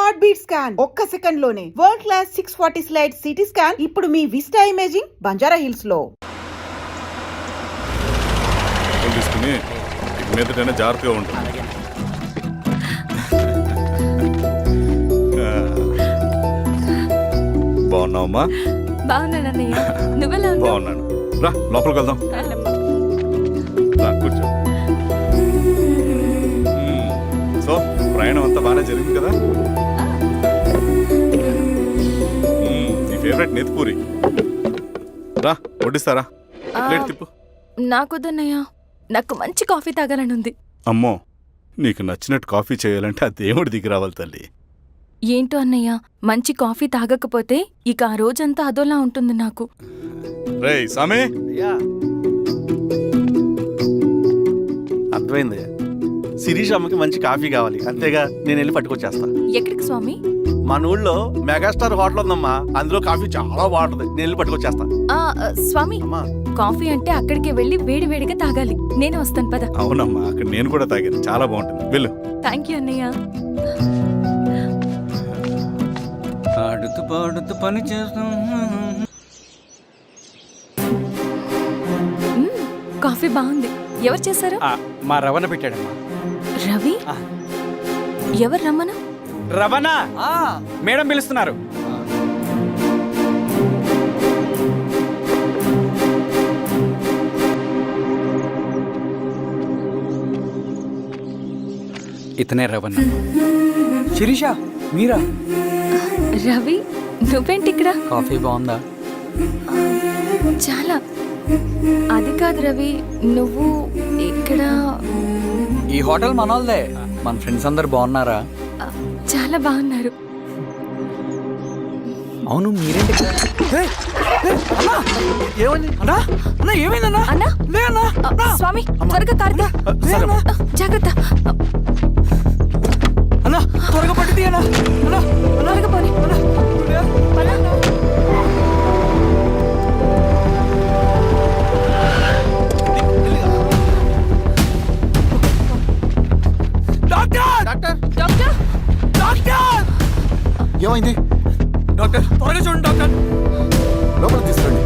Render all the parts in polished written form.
Heart beat scan ఒక్క second లోనే world class 640 slide CT scan ఇప్పుడు మీ విస్టా ఇమేజింగ్ బంజారా హిల్స్ లో. తీసుకుని మీదటైనా జాగ్రత్తగా ఉంటుంది. బాగున్నావమ్మా? బాగున్నానన్నయ్య, నువ్వెలా ఉన్నావు? బాగున్నాను. రా లోపలికి వెళ్దాం. రా కూర్చో. సో ప్రయాణం అంతా బాగానే జరిగింది కదా? నీ ఫేవరెట్ నెత్తిపూరి. రా వడ్డిస్తారా? ప్లేట్ తిప్పు. నాకొద్దన్నయ్య, నాకు మంచి కాఫీ తాగాలని ఉంది. అమ్మో, నీకు నచ్చినట్టు కాఫీ చేయాలంటే ఆ దేవుడి దిగి రావాలి తల్లి. ఏంటో అన్నయ్య, మంచి కాఫీ తాగకపోతే ఇక ఆ రోజంతా అదోలా ఉంటుంది నాకు. రేయ్ సామే, అర్థమైంది. శిరీష్ అమ్మకి మంచి కాఫీ కావాలి, అంతేగా నేను వెళ్ళి పట్టుకొచ్చేస్తా. ఎక్కడికి స్వామి? మన ఊళ్ళో మెగాస్టార్ హోటల్ ఉందమ్మా, అందులో కాఫీ చాలా బాగుంటుంది, నేను వెళ్ళి పట్టుకొచ్చేస్తా. స్వామి, కాఫీ అంటే అక్కడికి వెళ్ళి వేడి వేడిగా తాగాలి. నేను వస్తాను పద. అవునమ్మా, అక్కడ నేను కూడా తాగాను, చాలా బాగుంటుంది, వెళ్ళు. థ్యాంక్ యూ అన్నయ్య. ఆడుతూ పాడుతూ పని చేస్తాం. కాఫీ బాగుంది. ఎవరు చేశారు? మా రవణ పెట్టాడమ్మా. రవి? ఎవరు రమ్మన? రవణ మేడం పిలుస్తున్నారు. ఇతనే రవణ. శిరీష మీరా? రవి, నువ్వేంటి ఇక్కడ? కాఫీ బాగుందా? చాలా. అది కాదు రవి, నువ్వు ఇక్కడ? ఈ హోటల్ మనోల్దే. మన ఫ్రెండ్స్ అందరు బాగున్నారా? చాలా బాగున్నారు. అవును, మీరేంటి? ఏమైందన్నా? అన్నా, స్వామి త్వరగా కారుదా. జాగ్రత్త. అన్నా త్వరగా పట్టి తీయనా? త్వరగా పోనీ. ఏమైంది డాక్టర్? త్వరగా చూడండి డాక్టర్. లోపల తీసుకురండి.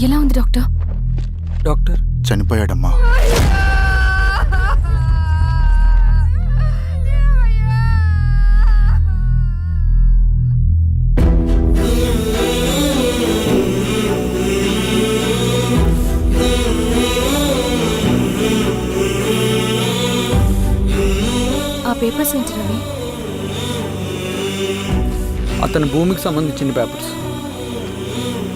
ఎలా ఉంది డాక్టర్? డాక్టర్ చనిపోయాడమ్మా. ఆ పేపర్స్ ఏంటి రవి? అతని భూమికి సంబంధించిన పేపర్స్.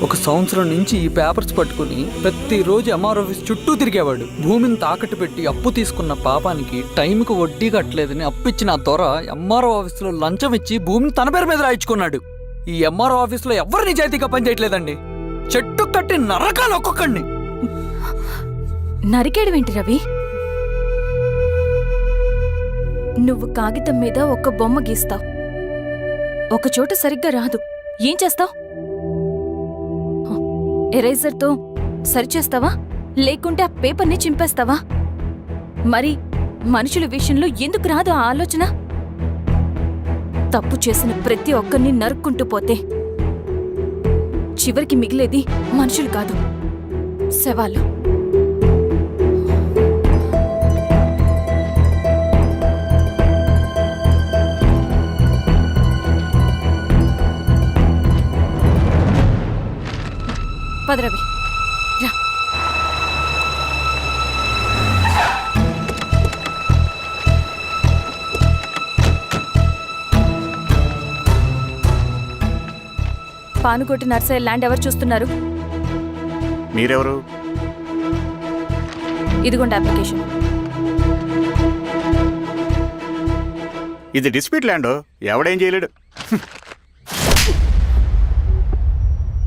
ఒక సంవత్సరం నుంచి ఈ పేపర్స్ పట్టుకుని ప్రతిరోజు ఎంఆర్ ఆఫీస్ చుట్టూ తిరిగేవాడు. భూమిని తాకట్టు పెట్టి అప్పు తీసుకున్న పాపానికి టైంకి వడ్డీ కట్టలేదని అప్పిచ్చిన ఆ దొర ఎంఆర్ఓ ఆఫీస్లో లంచం ఇచ్చి భూమిని తన పేరు మీద రాయించుకున్నాడు. ఈ ఎంఆర్ఓ ఆఫీస్లో ఎవరు నిజాయితీగా పనిచేయట్లేదండి. చెట్టు కట్టి నరకాలు ఒక్కొక్కడిని. నరికేయడం ఏంటి రవి? నువ్వు కాగితం మీద ఒక బొమ్మ గీస్తావు, ఒక చోట సరిగ్గా రాదు, ఏం చేస్తావు? ఎరేజర్తో సరిచేస్తావా, లేకుంటే ఆ పేపర్ని చింపేస్తావా? మరి మనుషుల విషయంలో ఎందుకు రాదు ఆ ఆలోచన? తప్పు చేసిన ప్రతి ఒక్కరిని నరుక్కుంటూ పోతే చివరికి మిగిలేది మనుషులు కాదు, శవాలు. పదరవి రా. పానుకోటి నర్సరీ ల్యాండ్ ఎవరు చూస్తున్నారు? మీరెవరు? ఇదిగోండి అప్లికేషన్. ఇది డిస్ప్యూట్ ల్యాండ్, ఎవడేం చేయలేడు.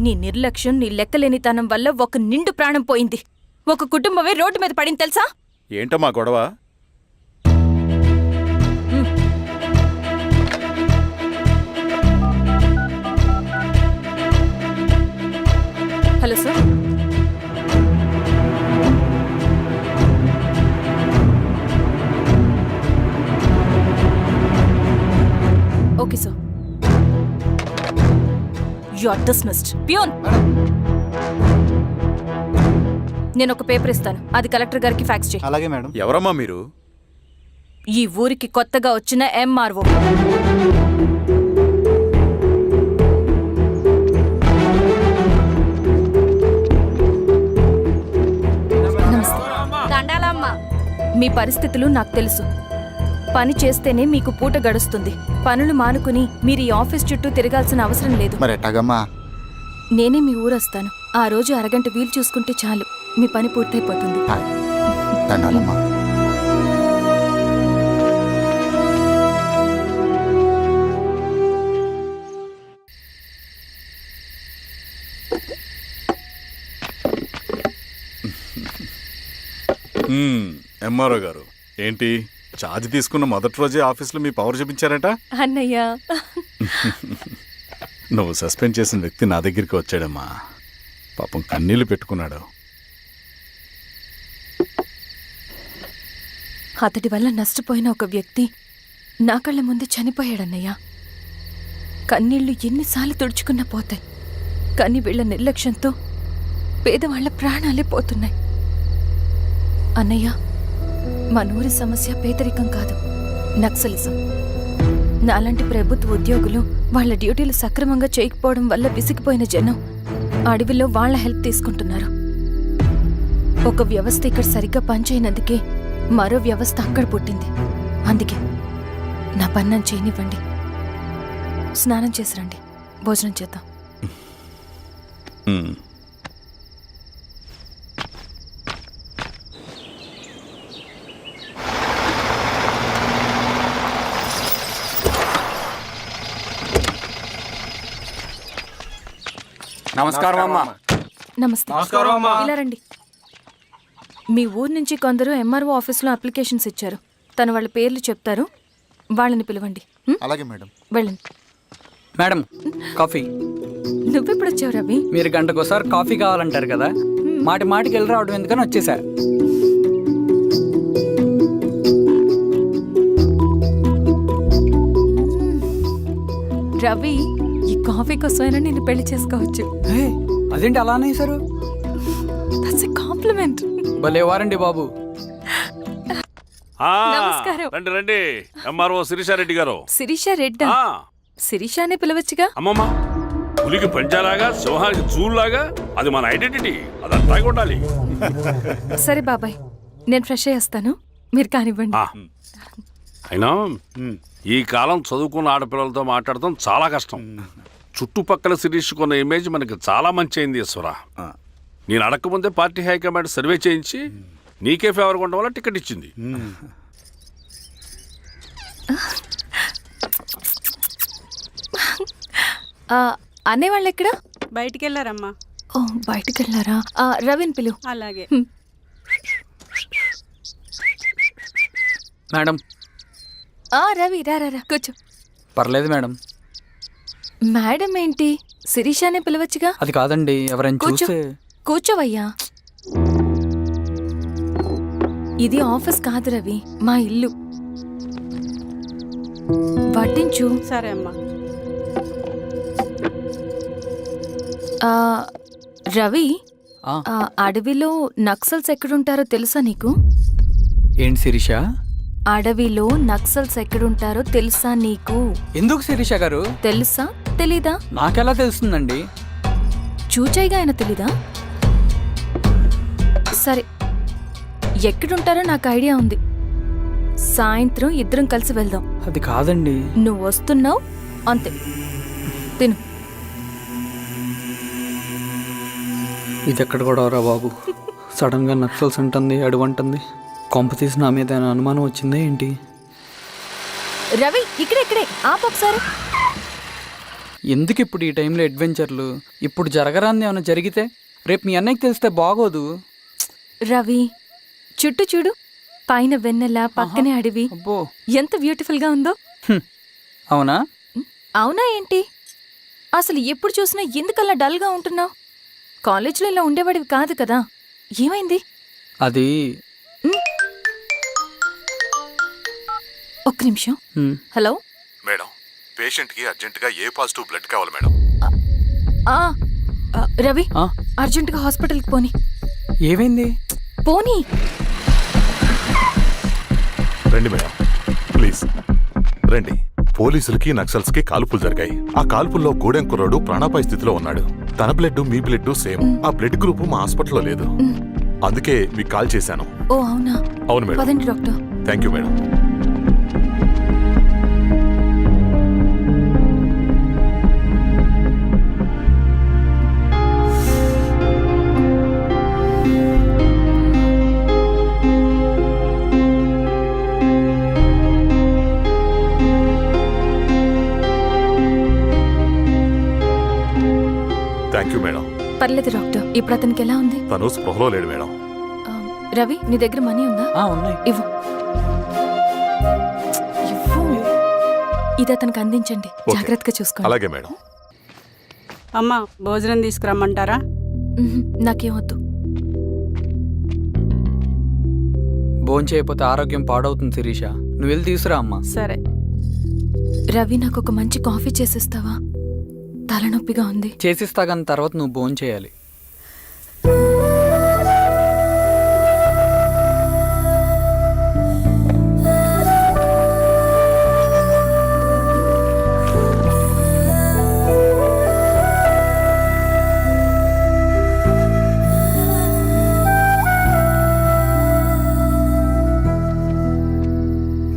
నీ నిర్లక్ష్యం, నీ లెక్కలేనితనం వల్ల ఒక నిండు ప్రాణం పోయింది. ఒక కుటుంబమే రోడ్డు మీద పడింది తెలుసా? ఏంటో మా గొడవ? Hello sir. Okay sir. You are dismissed. Peon, నేను ఒక పేపర్ ఇస్తాను, అది కలెక్టర్ గారికి ఫ్యాక్స్ చేయి. అలాగే మేడం. ఎవరమ్మా మీరు? ఈ ఊరికి కొత్తగా వచ్చిన ఎంఆర్ఓ. మీ పరిస్థితులు నాకు తెలుసు. పని చేస్తేనే మీకు పూట గడుస్తుంది. పనులు మానుకుని మీరు ఈ ఆఫీస్ చుట్టూ తిరగాల్సిన అవసరం లేదు. మరి ఎట్టాగమ్మా? నేనే మీ ఊరొస్తాను. ఆ రోజు అరగంట వీలు చూసుకుంటే చాలు, మీ పని పూర్తయిపోతుంది. దండాలమ్మా. ఎంఆర్ఓ గారు, ఏంటి ఛార్జ్ తీసుకున్న మొదటి రోజే ఆఫీస్లో మీ పవర్ చూపించారట? అన్నయ్య, నువ్వు సస్పెండ్ చేసిన వ్యక్తి నా దగ్గరికి వచ్చాడమ్మా. పాపం కన్నీళ్లు పెట్టుకున్నాడు. అతడి వల్ల నష్టపోయిన ఒక వ్యక్తి నా కళ్ళ ముందు చనిపోయాడన్నయ్య. కన్నీళ్లు ఎన్నిసార్లు తుడుచుకున్నా పోతాయి, కానీ వీళ్ళ నిర్లక్ష్యంతో పేదవాళ్ల ప్రాణాలే పోతున్నాయి. అన్నయ్య, మన ఊరి సమస్య పేదరికం కాదు, నక్సలిజం. నాలాంటి ప్రభుత్వ ఉద్యోగులు వాళ్ళ డ్యూటీలు సక్రమంగా చేయకపోవడం వల్ల విసిగిపోయిన జనం అడవిలో వాళ్ళ హెల్ప్ తీసుకుంటున్నారు. ఒక వ్యవస్థ ఇక్కడ సరిగ్గా పనిచేయనందుకే మరో వ్యవస్థ అక్కడ పుట్టింది. అందుకే నా పన్నం చేయనివ్వండి. స్నానం చేసి రండి, భోజనం చేద్దాం. నమస్కారం అమ్మా. నమస్తే. ఇలా రండి. మీ ఊరు నుంచి కొందరు ఎంఆర్ఓ ఆఫీస్లో అప్లికేషన్స్ ఇచ్చారు. తను వాళ్ళ పేర్లు చెప్తారు, వాళ్ళని పిలవండి. అలాగే మేడం. వెళ్ళండి. Madam, coffee. నువ్వెప్పుడు వచ్చావు రవి? మీరు గంటకోసారి కాఫీ కావాలంటారు కదా, మాటి మాటికి వెళ్ళి రావడం ఎందుకని వచ్చేసా. రవి, ఈ కాఫీ కోసమైనా నేను పెళ్లి చేసుకోవచ్చు. అదేంటి అలా అనేసారు? That's a compliment. భలే వారండి బాబు. నమస్కారం. రండి రండి. ఎంఆర్ఓ శిరీషారెడ్డి గారు. శిరీష రెడ్డా? శిరీష అనే పిలవచ్చుగా. అమ్మమ్మ, పులికి పంచాలాగా సింహానికి చూలాగా అది మన ఐడెంటిటీ, అదంతా ఉండాలి. సరే బాబాయ్, నేను ఫ్రెష్ అయ్యేస్తాను, మీరు కానివ్వండి. అయినా ఈ కాలం చదువుకున్న ఆడపిల్లలతో మాట్లాడటం చాలా కష్టం. చుట్టుపక్కల శిరీష్ కొన్న ఇమేజ్ మనకి చాలా మంచి అయింది ఈశ్వరా. నేను అడగకముందే పార్టీ హైకమాండ్ సర్వే చేయించి నీకే ఫేవర్గా ఉండడం వల్ల టికెట్ ఇచ్చింది. అనేవాళ్ళు ఎక్కడ? బయటికి వెళ్ళారమ్మా. ఓ, బయటికి వెళ్ళారా? రవిని పిలు. అలాగే. మేడం. రవి రా రా రా, కూర్చో. పర్లేదు మేడం. మేడం ఏంటి, శిరీషానే పిలవచ్చుగా. అది కాదండి, ఎవరైనా కూర్చో. చూస్తే. కూర్చోవయ్యా. ఇది ఆఫీస్ కాదు రవి, మా ఇల్లు. వడ్డించు. సరే అమ్మా. రవి, ఆ. అడవిలో నక్సల్స్ ఎక్కడుంటారో తెలుసా నీకు? ఏంటి శిరీష? అడవిలో నక్సల్స్ ఎక్కడుంటారో తెలుసా నీకు? ఎందుకు శిరీష గారు? తెలుసా తెలీదా? నాకెలా తెలుస్తుందండి? చూచాయిగా ఆయన తెలీదా? సరే, ఎక్కడుంటారో నాకు ఐడియా ఉంది. సాయంత్రం ఇద్దరం కలిసి వెళ్దాం. అది కాదండి. నువ్వు వస్తున్నావు అంతే, తిను. ఇది ఎక్కడ కూడా రా బాబు. సడన్ గా నక్సల్స్ అంటుంది, అడువంటుంది. కొంప తీసి నా మీద అనుమానం వచ్చిందే ఏంటి? రవి ఇక్కడే ఆపు ఒకసారి. ఎందుకు ఇప్పుడు ఈ టైంలో అడ్వెంచర్లు? ఇప్పుడు జరగరాంది ఏమైనా జరిగితే రేపు మీ అన్నయ్యకి తెలిస్తే బాగోదు. రవి చుట్టూ చూడు, పైన వెన్నెల, పక్కనే అడవి. అబ్బో, ఎంత బ్యూటిఫుల్ గా ఉందో. అవునా? అవునా ఏంటి? అసలు ఎప్పుడు చూసినా ఎందుకలా డల్ గా ఉంటున్నావు? కాలేజీలో ఇలా ఉండేవాడివి కాదు కదా, ఏమైంది? అది ఒక్క నిమిషం. హలో మేడం, పేషెంట్కి అర్జెంటుగా ఏ పాజిటివ్ బ్లడ్ కావాలి మేడం. రవి ఆ? అర్జెంటుగా హాస్పిటల్కి పోని. ఏమైంది? పోనీ. రండి మేడం, ప్లీజ్ రండి. పోలీసులకి నక్సల్స్కి కాల్పులు జరిగాయి. ఆ కాల్పుల్లో గూడెం కుర్రాడు ప్రాణాపాయ స్థితిలో ఉన్నాడు. తన బ్లడ్ మీ బ్లడ్ సేమ్. ఆ బ్లడ్ గ్రూప్ మా హాస్పిటల్లో లేదు. అందుకే మీకు కాల్ చేశాను. ఓ అవునా? అవును మేడం. పదండి doctor. Thank you madam. Thank you madam. పర్లేదు డాక్టర్, ఇప్పుడు అతనికి ఎలా ఉంది? తను స్పృహలో లేడు మేడం. రవి నీ దగ్గర మనీ ఉందా? ఉన్నాయి. ఇవ్వు. ఇది అతనికి అందించండి, ఓకే. జాగ్రత్తగా చూసుకోండి. అలాగే మేడం. అమ్మా భోజనం తీసుకురమ్మంటారా? నాకేం వద్దు. భోంచేయకపోతే ఆరోగ్యం పాడవుతుంది శిరీష. నువ్వు వెళ్ళి తీసురా అమ్మా. సరే. రవి నాకు ఒక మంచి కాఫీ చేసిస్తావా? తలనొప్పిగా ఉంది. చేసిస్తా కానీ తర్వాత నువ్వు భోంచేయాలి.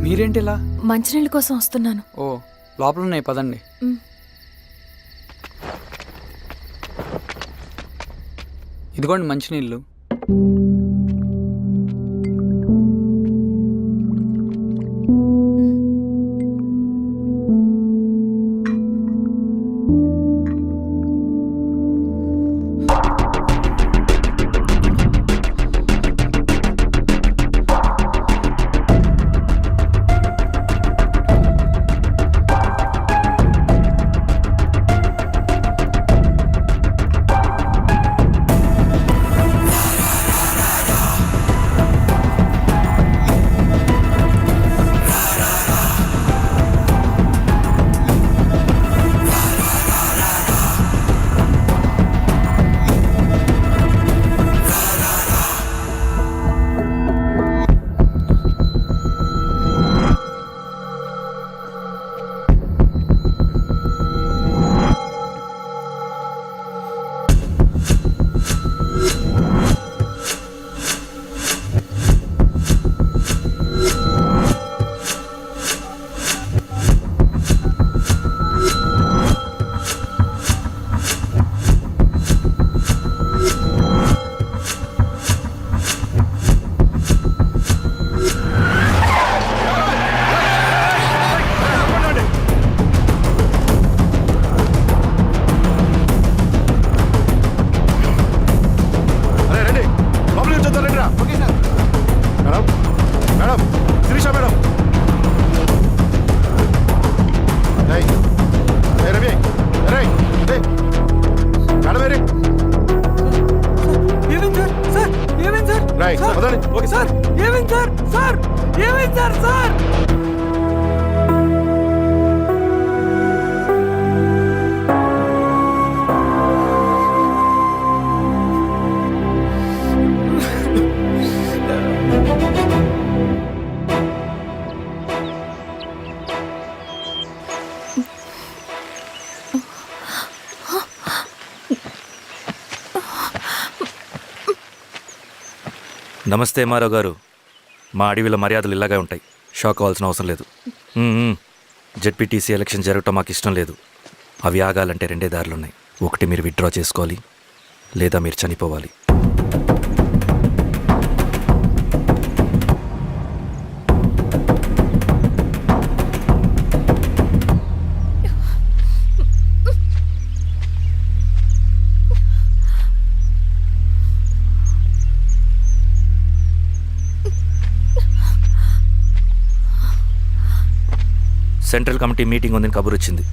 మీరేంటిలా? మంచినీళ్ళ కోసం వస్తున్నాను. ఓ, లోపల ఉన్నాయి, పదండి. ఇదిగోండి మంచినీళ్ళు. సార్ ఏమైంది సార్? సార్ ఏమైంది సార్? సార్ నమస్తే మారో గారు. మా అడవిలో మర్యాదలు ఇలాగే ఉంటాయి. షాక్ అవ్వాల్సిన అవసరం లేదు. జెడ్పీటీసీ ఎలక్షన్ జరగటం మాకు ఇష్టం లేదు. అవి ఆగాలంటే రెండే దారులున్నాయి. ఒకటి మీరు విత్డ్రా చేసుకోవాలి, లేదా మీరు చనిపోవాలి. సెంట్రల్ కమిటీ మీటింగ్ ఉందని కబురు వచ్చింది.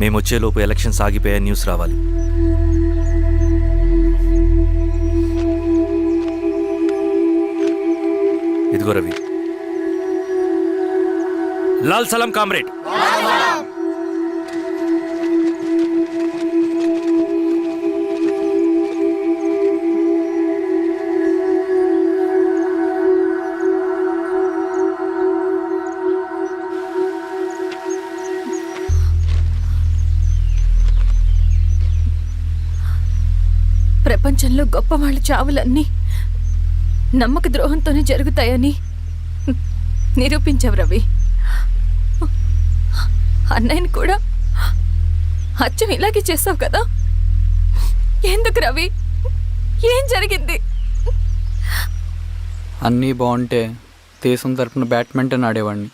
మేము వచ్చేలోపు ఎలక్షన్స్ ఆగిపోయే న్యూస్ రావాలి. ఇదిగో రవి. లాల్ సలాం కామ్రేడ్. ప్రపంచంలో గొప్ప వాళ్ళ చావులన్నీ నమ్మక ద్రోహంతోనే జరుగుతాయని నిరూపించావు రవి. అన్నయ్యని కూడా అచ్చం ఇలాగే చేస్తావు కదా? ఎందుకు రవి? ఏం జరిగింది? అన్నీ బాగుంటే దేశం తరపున బ్యాడ్మింటన్ ఆడేవాడిని.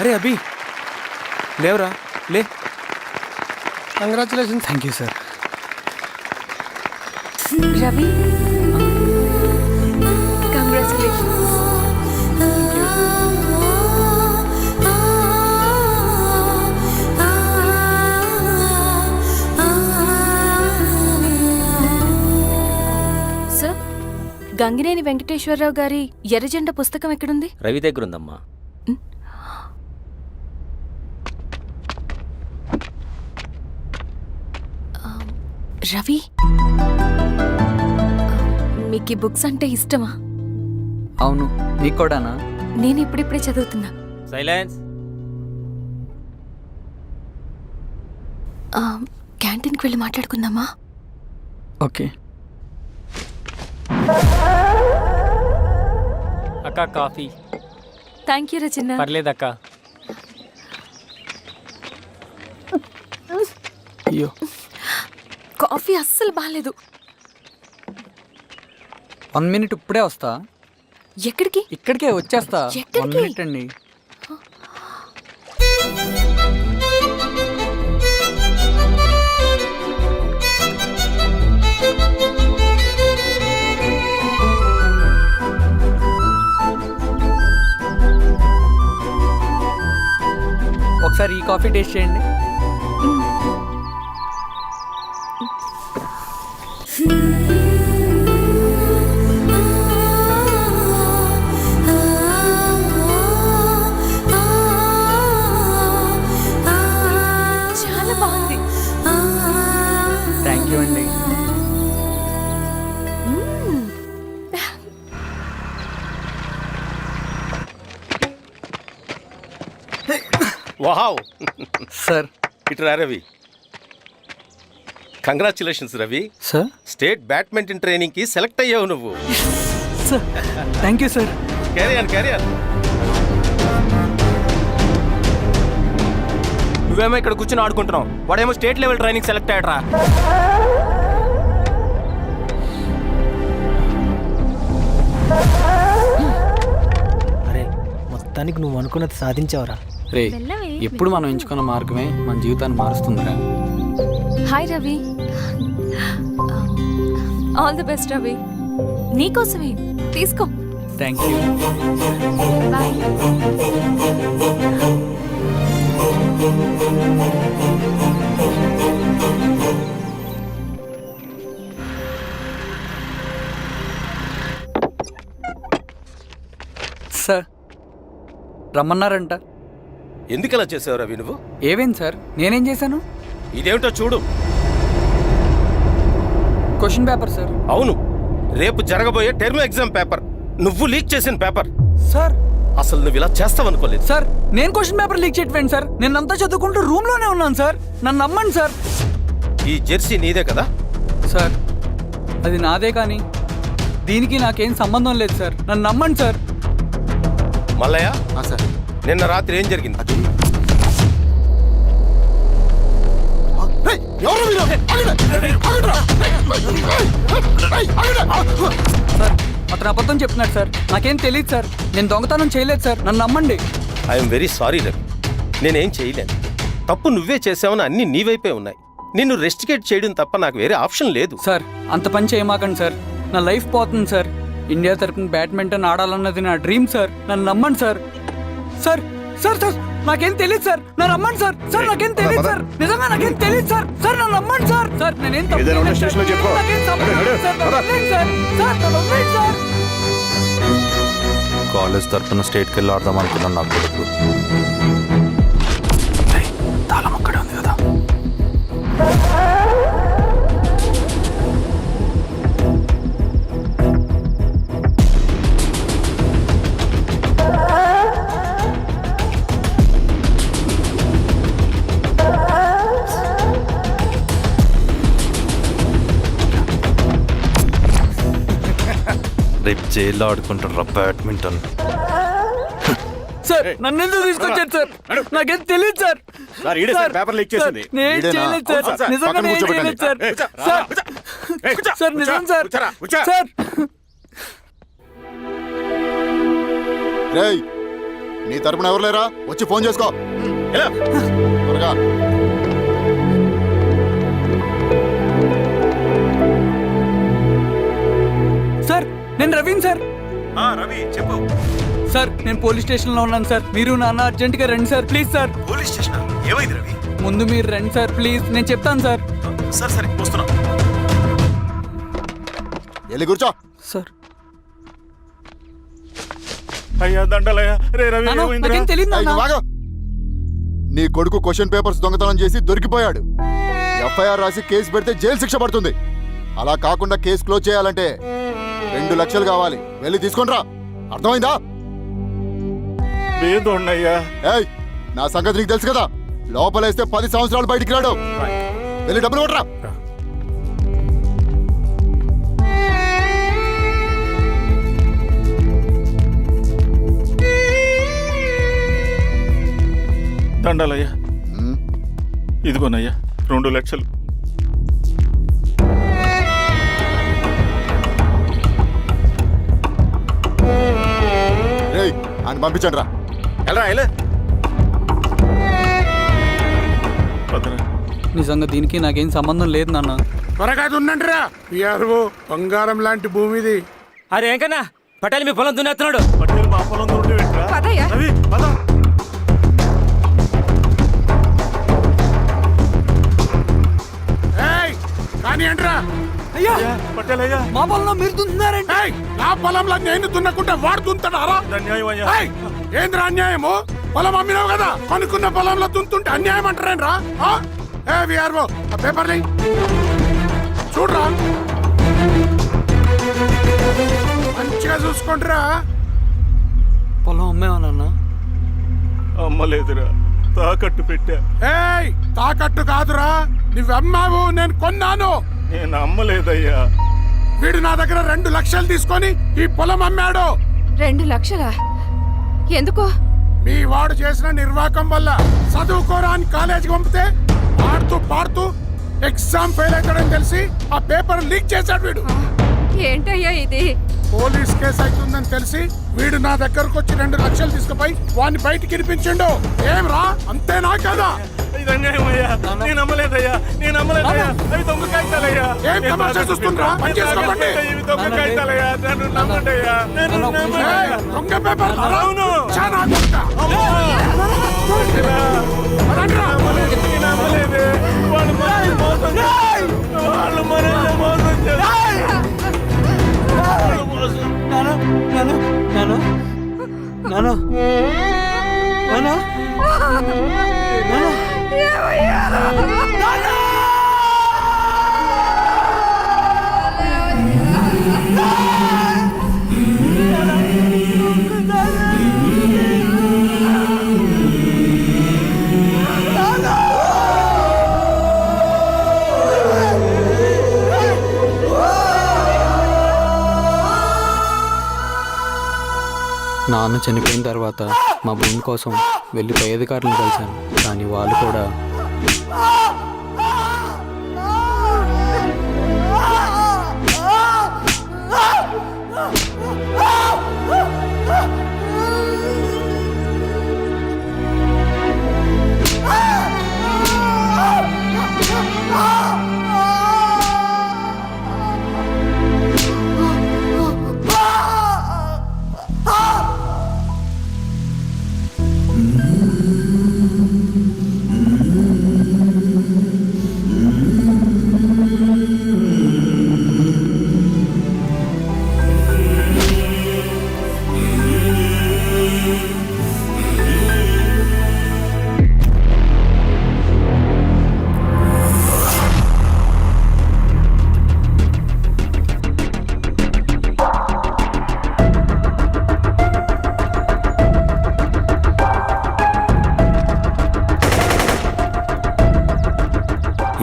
అరే అభి లేవరా, లే. Congratulation. Thank you sir. Ravi, congratulations. Sir, Gangineni Venkateswararao గారి ఎర్రజెండా పుస్తకం ఎక్కడుంది? రవి దగ్గర ఉందమ్మా. రవి, మీకు ఈ బుక్స్ అంటే ఇష్టమా? అవును, నీకు కూడానా? నేను ఇప్పుడిప్పుడే చదువుతున్నా. సైలెన్స్. క్యాంటీన్కి వెళ్ళి మాట్లాడుకుందామా? ఓకే. అక్క కాఫీ. థ్యాంక్ యూ రచన. పర్లేదక్క. అయ్యో, కాఫీ అస్సలు బాగాలేదు. 1 minute ఇప్పుడే వస్తా. ఎక్కడికి? ఇక్కడికే వచ్చేస్తా. ఎక్కడికి? 1 minute అండి. ఒకసారి ఈ కాఫీ టేస్ట్ చేయండి. చాలా బాగుంది. థ్యాంక్ యూ అండి. వావ్. సార్. ఇట్రా Ravi. Congratulations Ravi. Sir. State badminton training కి సెలెక్ట్ అయ్యావు నువ్వు. Sir, thank you sir. Carrier. నువ్వేమో ఇక్కడ కూర్చొని ఆడుకుంటున్నావు, వాడేమో స్టేట్ లెవెల్ ట్రైనింగ్ సెలెక్ట్ అయ్యాడ్రా. అరే మొత్తానికి నువ్వు అనుకున్నది సాధించావురా. రే, ఎప్పుడు మనం ఎంచుకున్న మార్గమే మన జీవితాన్ని మారుస్తుందిరా. Hi Ravi. All the best Ravi. నీకోసమే, తీసుకో. Thank you. బాయ్. రమ్మన్నారంట. ఎందుకు ఇలా చేసావు రవి నువ్వు? ఏవేంటి సార్, నేనేం చేశాను? ఇదేమిటో చూడు. Question paper sir. అవును, రేపు జరగబోయే టర్మ్ ఎగ్జామ్ పేపర్. నువ్వు లీక్ చేసిన పేపర్. సార్ అసలు నువ్వు ఇలా చేస్తావనుకోలేదు. సార్ నేను క్వశ్చన్ పేపర్ లీక్ చేయట్లేండి సార్. నేను అంతా చదువుకుంటూ రూమ్లోనే ఉన్నాను సార్. నన్ను నమ్మండి సార్. ఈ జెర్సీ నీదే కదా? సార్ అది నాదే, కానీ దీనికి నాకేం సంబంధం లేదు సార్. నన్ను నమ్మండి సార్. మల్లయ్య, సార్ నిన్న రాత్రి ఏం జరిగింది? సార్ అతను అబద్ధం చెప్తున్నాడు సార్. నాకేం తెలియదు సార్. నేను దొంగతనం చేయలేదు సార్. నన్ను నమ్మండి. ఐఎమ్ వెరీ సారీ రవి, నేనేం చేయలేను. తప్పు నువ్వే చేసావని అన్ని నీ వైపే ఉన్నాయి. నిన్ను రెస్టికేట్ చేయడం తప్ప నాకు వేరే ఆప్షన్ లేదు. సార్ అంత పని చేయమాకండి సార్. నా లైఫ్ పోతుంది సార్. ఇండియా తరపున బ్యాడ్మింటన్ ఆడాలన్నది నా డ్రీమ్ సార్. నన్ను నమ్మండి సార్. సార్ సార్ సార్ నాకేం తెలియదు సార్. నన్ను నమ్మండి సార్. సార్ నాకేం తెలియదు సార్. నిజంగా నాకేం తెలియదు సార్. సార్ నన్ను నమ్మండి సార్. సార్ నేనేం తప్పు చేయలేదు సార్. నాకేం సంబంధం లేదు సార్. నన్ను వదిలేయండి సార్. సార్ నన్ను వదిలేయండి సార్. కాలేజ్ తరఫున స్టేట్కి వెళ్ళి ఆడదాం అనుకున్నాను. నా కొడుకు తాళం అక్కడే ఉంది కదా. రేపు జైల్లో ఆడుకుంటారా బ్యాడ్మింటన్? సార్ నన్ను ఎందుకు తీసుకొచ్చారు సార్? నాకేం తెలియదు సార్. పేపర్ లీక్ చేసింది. నేను చేయలేదు సార్. నిజంగా నేను చేయలేదు సార్. సార్ సార్ నిజం సార్. సార్ రేయ్, నీ తరపున ఎవరు లేరా? వచ్చి ఫోన్ చేసుకో త్వరగా. సార్ నేను రవీన్ సార్. రవి చెప్పు. సార్ నేను పోలీస్ స్టేషన్లో ఉన్నాను సార్. మీరు నాన్న అర్జెంటుగా రండి sir. Please sir. Police station ఏమైంది రవి? ముందు మీరు రండి సార్ ప్లీజ్. నేను చెప్తాను సార్. సరే సరే వస్తున్నా. వెళ్ళి కూర్చో. సార్ అయ్యా దండలయ్యా. రే రవి నాన్న, ఏమైందిరా? నాకేం తెలియదు ఏయ్, నాన్న. నువ్వు ఆగు. నీ కొడుకు క్వశ్చన్ పేపర్స్ దొంగతనం చేసి దొరికిపోయాడు. ఎఫ్ఐఆర్ రాసి కేసు పెడితే జైలు శిక్ష పడుతుంది. అలా కాకుండా కేసు క్లోజ్ చేయాలంటే 2 లక్షలు కావాలి. వెళ్ళి తీసుకొనిరా. అర్థమైందా? లేదోన్నయ్యా. ఏయ్, నా సంగతి నీకు తెలుసు కదా. లోపలేస్తే 10 సంవత్సరాలు బయటికి రాడు. వెళ్ళి డబ్బులు కొట్టరా. దండాలయ్యా. ఇదిగోనయ్యా 2 లక్షలు. రేయ్, ఆయన పంపించండి రా. నిజంగా దీనికి నాకేం సంబంధం లేదు నాన్న. త్వరగా ఉండండి రా. బంగారం లాంటి భూమిది. అరే ఏంకన్నా పటేల్ మీ పొలం దున్నేస్తున్నాడు. పట్టేలు మా పొలం దొరికి రవి పద. కానీ ఏంట్రా? అయ్యా పట్టేలయ్యా. మా పొలంలో మీరు దున్నుతున్నారండి. నా పొలంలో నేను దున్నకుంటే వాడు దున్నుతాడారా? అన్యాయం అయ్యా. ఏంద్రా అన్యాయము? పొలం అమ్మినావు కదా, కొనుక్కున్న పొలంలో దున్నుతుంటే అన్యాయం అంటారేంట్రా? విఆర్ఓ ఆ పేపర్ చూడరా, మంచిగా చూసుకుంటారా. పొలం అమ్మేవా నాన్న? అమ్మలేదురా, తాకట్టు పెట్టా. ఏయ్, తాకట్టు కాదురా, నువ్వు అమ్మావు, నేను కొన్నాను. నేను అమ్మలేదయ్యా. వీడు నా దగ్గర 2 లక్షలు తీసుకొని ఈ పొలం అమ్మాడు. 2 లక్షలా? ఎందుకో? మీ వాడు చేసిన నిర్వాకం వల్ల చదువుకోరా అని కాలేజీకి పంపితే ఆడుతూ పాడుతూ ఎగ్జామ్ ఫెయిల్ అవుతాడని తెలిసి ఆ పేపర్ లీక్ చేశాడు వీడు. ఏంటయ్యా ఇది? పోలీస్ కేసు అవుతుందని తెలిసి వీడు నా దగ్గరకు వచ్చి 2 లక్షలు తీసుకుపోయి వాడిని బయటికి వినిపించిండు. ఏం రా, అంతేనా కదా? ఇది అన్యాయం అయ్యా. నేను అమ్మలేదయ్యా. నేను అమ్మలేదయ్యా. అవి దొంగ కాగితాలయ్యా. ఏం తమాషా చూస్తుండ్రా? పని చేసుకోకండి. ఇవి దొంగ కాగితాలయ్యా. నన్ను నమ్మండయ్యా. నేను నమ్మయ్యా. దొంగ పేపర్. అవును. చాలా కొడతా. నేను అమ్మలేదే. వాళ్ళు మనల్ని మోసం చేశారు. వాళ్ళు మనల్ని మోసం చేశారు. నాన్న నాన్న నాన్న నాన్న నాన్న చనిపోయిన తర్వాత మా భూమి కోసం వెళ్ళి పై అధికారులను కలిశాను, కానీ వాళ్ళు కూడా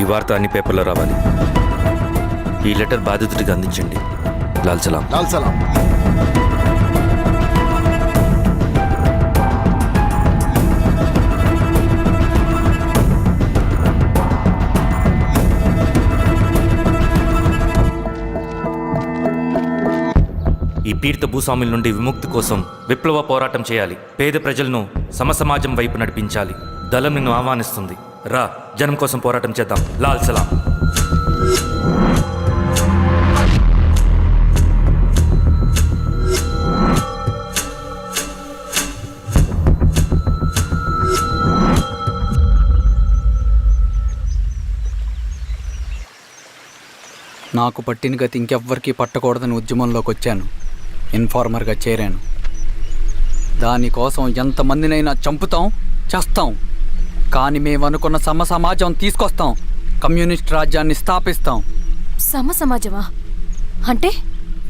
ఈ వార్త అన్ని పేపర్లో రావాలి. ఈ లెటర్ బాధితుడికి అందించండి. లాల్ సలాం. లాల్ సలాం. ఈ పీడిత భూస్వాముల నుండి విముక్తి కోసం విప్లవ పోరాటం చేయాలి. పేద ప్రజలను సమసమాజం వైపు నడిపించాలి. దళం నిన్ను ఆహ్వానిస్తుంది. రా, జనం కోసం పోరాటం చేద్దాం. లాల్ సలాం. నాకు పట్టిన గతి ఇంకెవ్వరికీ పట్టకూడదని ఉద్యమంలోకి వచ్చాను. ఇన్ఫార్మర్గా చేరాను. దానికోసం ఎంతమందినైనా చంపుతాం, చేస్తాం. కానీ మేము అనుకున్న సమాజం తీసుకొస్తాం. కమ్యూనిస్ట్ రాజ్యాన్ని స్థాపిస్తాం. సమాజమా అంటే?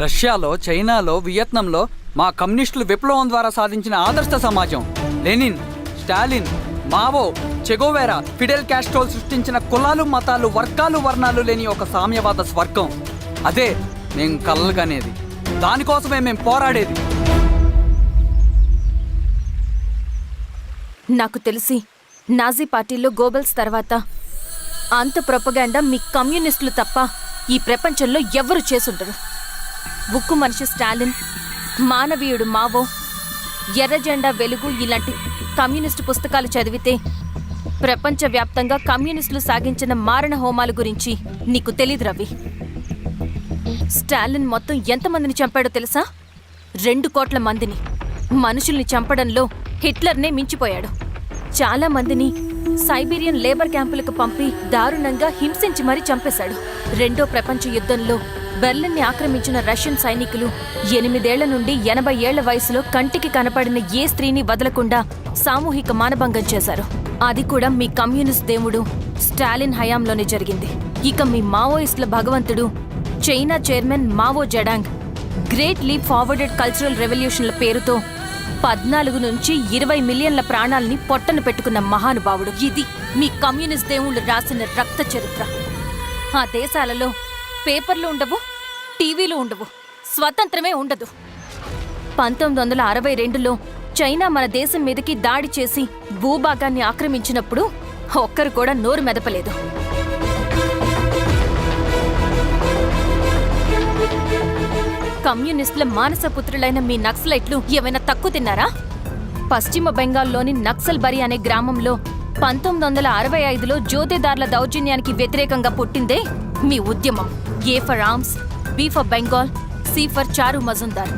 రష్యాలో, చైనాలో, వియత్నంలో మా కమ్యూనిస్టులు విప్లవం ద్వారా సాధించిన ఆదర్శ సమాజం. Lenin, Stalin, Mao, Che Guevara, Fidel Castro సృష్టించిన కులాలు, మతాలు, వర్గాలు, వర్ణాలు లేని ఒక సామ్యవాద స్వర్గం. అదే మేము కలలుగనేది. దానికోసమే మేము పోరాడేది. నాకు తెలిసి నాజీ పార్టీలో గోబెల్స్ తర్వాత అంత ప్రొపగాండా మీ కమ్యూనిస్టులు తప్ప ఈ ప్రపంచంలో ఎవ్వరూ చేసుండరు. ఉక్కు మనిషి స్టాలిన్, మానవీయుడు మావో, ఎర్ర జెండా వెలుగు ఇలాంటి కమ్యూనిస్టు పుస్తకాలు చదివితే ప్రపంచవ్యాప్తంగా కమ్యూనిస్టులు సాగించిన మారణ హోమాల గురించి నీకు తెలీదు రవి. స్టాలిన్ మొత్తం ఎంతమందిని చంపాడో తెలుసా? 2 కోట్ల మందిని. మనుషుల్ని చంపడంలో హిట్లర్నే మించిపోయాడు. చాలా మందిని సైబీరియన్ లేబర్ క్యాంపులకు పంపి దారుణంగా హింసించి మరీ చంపేశాడు. 2వ ప్రపంచ యుద్ధంలో బెర్లిన్ని ఆక్రమించిన రష్యన్ సైనికులు 8 ఏళ్ల నుండి 80 ఏళ్ల వయసులో కంటికి కనపడిన ఏ స్త్రీని వదలకుండా సామూహిక మానభంగం చేశారు. అది కూడా మీ కమ్యూనిస్ట్ దేవుడు స్టాలిన్ హయాంలోనే జరిగింది. ఇక మీ మావోయిస్టుల భగవంతుడు China chairman Mao Zedong great leap forwarded cultural రెవల్యూషన్ల పేరుతో 14 నుంచి 20 మిలియన్ల ప్రాణాలని పొట్టను పెట్టుకున్న మహానుభావుడు. ఇది మీ కమ్యూనిస్ట్ దేవుళ్ళు రాసిన రక్త చరిత్ర. ఆ దేశాలలో పేపర్లు ఉండవు, టీవీలు ఉండవు, స్వతంత్రమే ఉండదు. 1962లో చైనా మన దేశం మీదకి దాడి చేసి భూభాగాన్ని ఆక్రమించినప్పుడు ఒక్కరు కూడా నోరు మెదపలేదు. కమ్యూనిస్టుల మానసపుత్రులైన మీ నక్సలైట్లు ఏమైనా తక్కువ తిన్నారా? పశ్చిమ బెంగాల్లోని నక్సల్బరి అనే గ్రామంలో 1965లో జోతేదార్ల దౌర్జన్యానికి వ్యతిరేకంగా పుట్టిందే మీ ఉద్యమం. A for arms, B for Bengal, C for Charu Majumdar.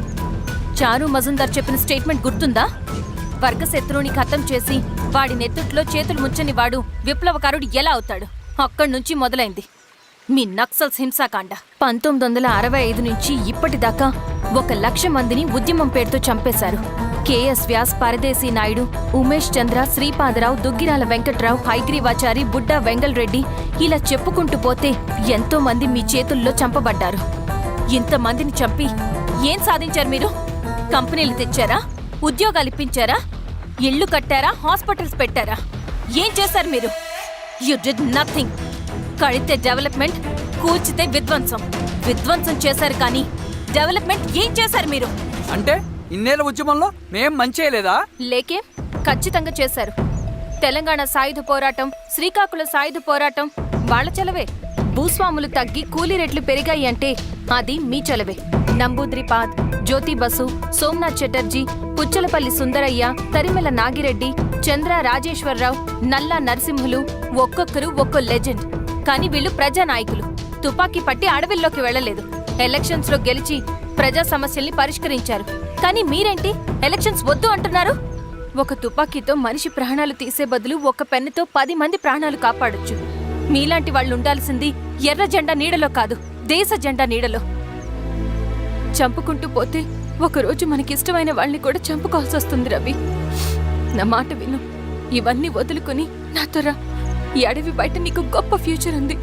చారు మజుందార్ చెప్పిన స్టేట్మెంట్ గుర్తుందా? వర్గశత్రువుని ఖతం చేసి వాడి నెత్తుట్లో చేతులు ముచ్చని వాడు విప్లవకారుడు ఎలా అవుతాడు? అక్కడి నుంచి మొదలైంది మీ నక్సల్స్ హింసాకాండ. 1965 నుంచి ఇప్పటిదాకా 1,00,000 మందిని ఉద్యమం పేరుతో చంపేశారు. కేఎస్ వ్యాస్, పరదేశీ నాయుడు, ఉమేష్ చంద్ర, శ్రీపాదరావు, దుగ్గిరాల వెంకట్రావు, హైగ్రీవాచారి, బుడ్డా వెంగల్ రెడ్డి, ఇలా చెప్పుకుంటూ పోతే ఎంతో మంది మీ చేతుల్లో చంపబడ్డారు. ఇంతమందిని చంపి ఏం సాధించారు మీరు? కంపెనీలు తెచ్చారా? ఉద్యోగాలు ఇప్పించారా? ఇళ్లు కట్టారా? హాస్పిటల్స్ పెట్టారా? ఏం చేశారు మీరు? You did nothing. కడితే డెవలప్మెంట్, కూర్చితే విధ్వంసం. విధ్వంసం చేశారు కానీ డెవలప్మెంట్ ఏం చేశారు మీరు? అంటే ఇన్నేళ్ల ఉద్యమంలో మేం మంచి చేయలేదా? లేకే ఖచ్చితంగా చేశారు. తెలంగాణ సాయుధ పోరాటం, శ్రీకాకుళం సాయుధ పోరాటం వాళ్ళ చలవే. భూస్వాములు తగ్గి కూలీ రేట్లు పెరిగాయి అంటే అది మీ చలవే. నంబూద్రిపాద్, జ్యోతి బసు, సోమనాథ్ చటర్జీ, పుచ్చలపల్లి సుందరయ్య, తరిమెల నాగిరెడ్డి, చంద్ర రాజేశ్వరరావు, నల్లా నరసింహులు ఒక్కొక్కరు ఒక్కో లెజెండ్. కానీ వీళ్ళు ప్రజానాయకులు. తుపాకీ పట్టి అడవిల్లోకి వెళ్లలేదు. ఎలక్షన్స్ లో గెలిచి ప్రజా సమస్యల్ని పరిష్కరించారు. కానీ మీరేంటి ఎలక్షన్స్ వద్దు అంటున్నారు? ఒక తుపాకీతో మనిషి ప్రాణాలు తీసే బదులు ఒక పెన్నుతో 10 మంది ప్రాణాలు కాపాడొచ్చు. మీలాంటి వాళ్ళు ఉండాల్సింది ఎర్ర జెండా నీడలో కాదు, దేశ జెండా నీడలో. చంపుకుంటూ పోతే ఒకరోజు మనకిష్టమైన వాళ్ళని కూడా చంపుకోవాల్సి వస్తుంది రవి. నా మాట విను. ఇవన్నీ వదులుకుని నాతో రా. ఈ అడవి బయట నీకు గొప్ప ఫ్యూచర్ ఉంది.